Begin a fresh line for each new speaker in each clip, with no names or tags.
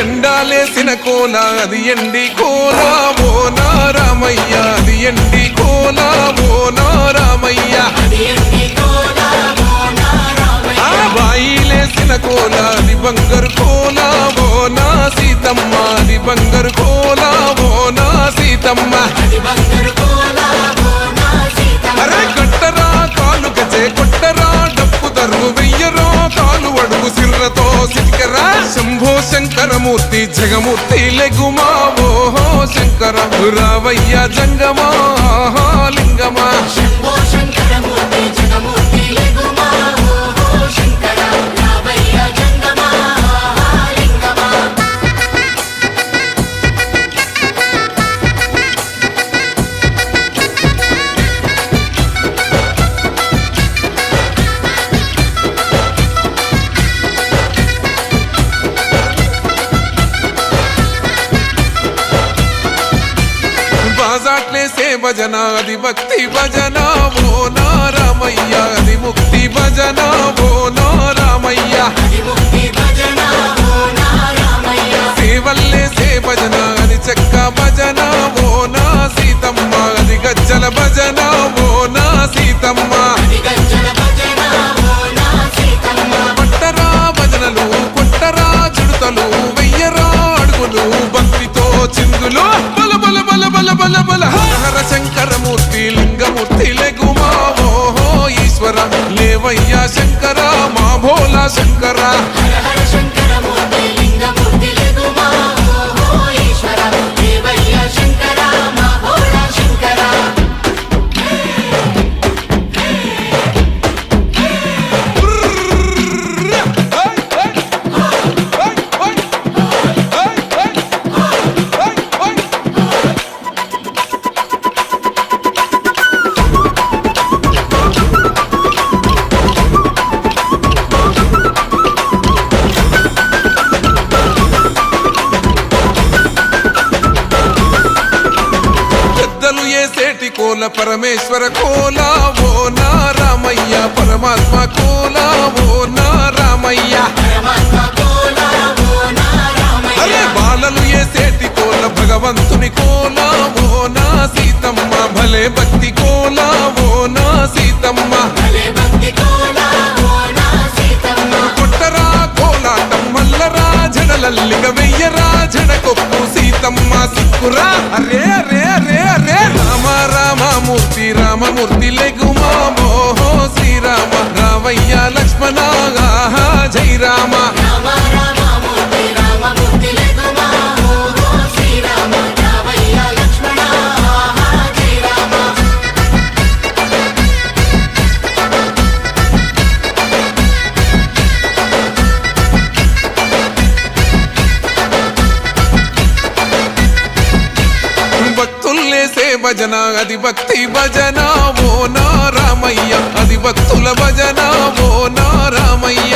ఎండాలేసిన కోల అది ఎండి కోల ఓ నా రామయ్య అది ఎండి కోల ఓ నా రామయ్య ఆ బాయిలేసిన కోల అది బంగారు కోల ఓ నా సీతమ్మ అది బంగారు కోల ఓ నా సీతమ్మ అరే కట్టరా కాలు గజే కొట్టరా డప్పు దరువు వెయ్యరో కాలు అడుగు సిర్రతో సిటికరా శంభో శంకరమూర్తి జగమూర్తి లెగుమా ఓహో శంకర రావయ్య జంగమా లింగమా బాజాట్లేసే భజన అది భక్తి భజన ఓ నా రామయ్య అది ముక్తి భజన ఓ నా రామయ్య సేవల్లేసే భజన అది చెక్క భజన ఓ నా సీతమ్మ అది గజ్జల భజన ఓ నా సీతమ్మ పట్టరా భజనలు కొట్టరా చుడతలు వెయ్యరా అడుగులు భక్తితో చిందులు బల బల బల బల బల బల హర శంకరమూర్తి లింగమూర్తి లెగుమా ఓహో ఈశ్వర లేవయ్యా శంకర మా భోలా శంకర సేటి కోల పరమేశ్వర కోల ఓ నా రామయ్య పరమాత్మ కోల ఓ నా రామయ్య అరే బాలలు ఏ సేటి కోల భగవంతుని కోల ఓ నా సీతమ్మ భలే భక్తి కోల ఓ నా సీతమ్మ కొట్టరా కోలాటం మల్లరా జడలల్లిగ వెయ్యరా జడకొప్పు సీతమ్మ సిక్కురా అరే అరే అరే అరే రామ రామమూర్తి రామమూర్తి లెగుమా మోహో శ్రీరామ రావయ్య లక్ష్మణ జై రామ భజన అది భక్తి భజన ఓ నా రామయ్య అది భక్తుల భజన ఓ నా రామయ్య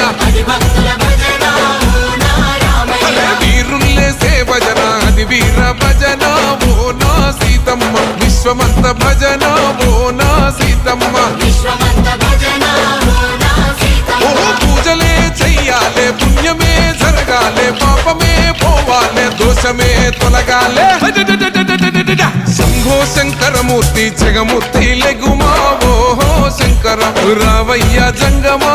వీరుల్లేసే భజన అది వీర భజన ఓ నా సీతమ్మ విశ్వమంత భజన ఓ నా సీతమ్మ ఓ పూజలే చెయ్యాలే పుణ్యమే జరగాలే పాపమే పోవాలే దోషమే తొలగాలే శంభో శంకరమూర్తి జగమూర్తి లెగుమా ఓహో శంకర రావయ్య జంగమా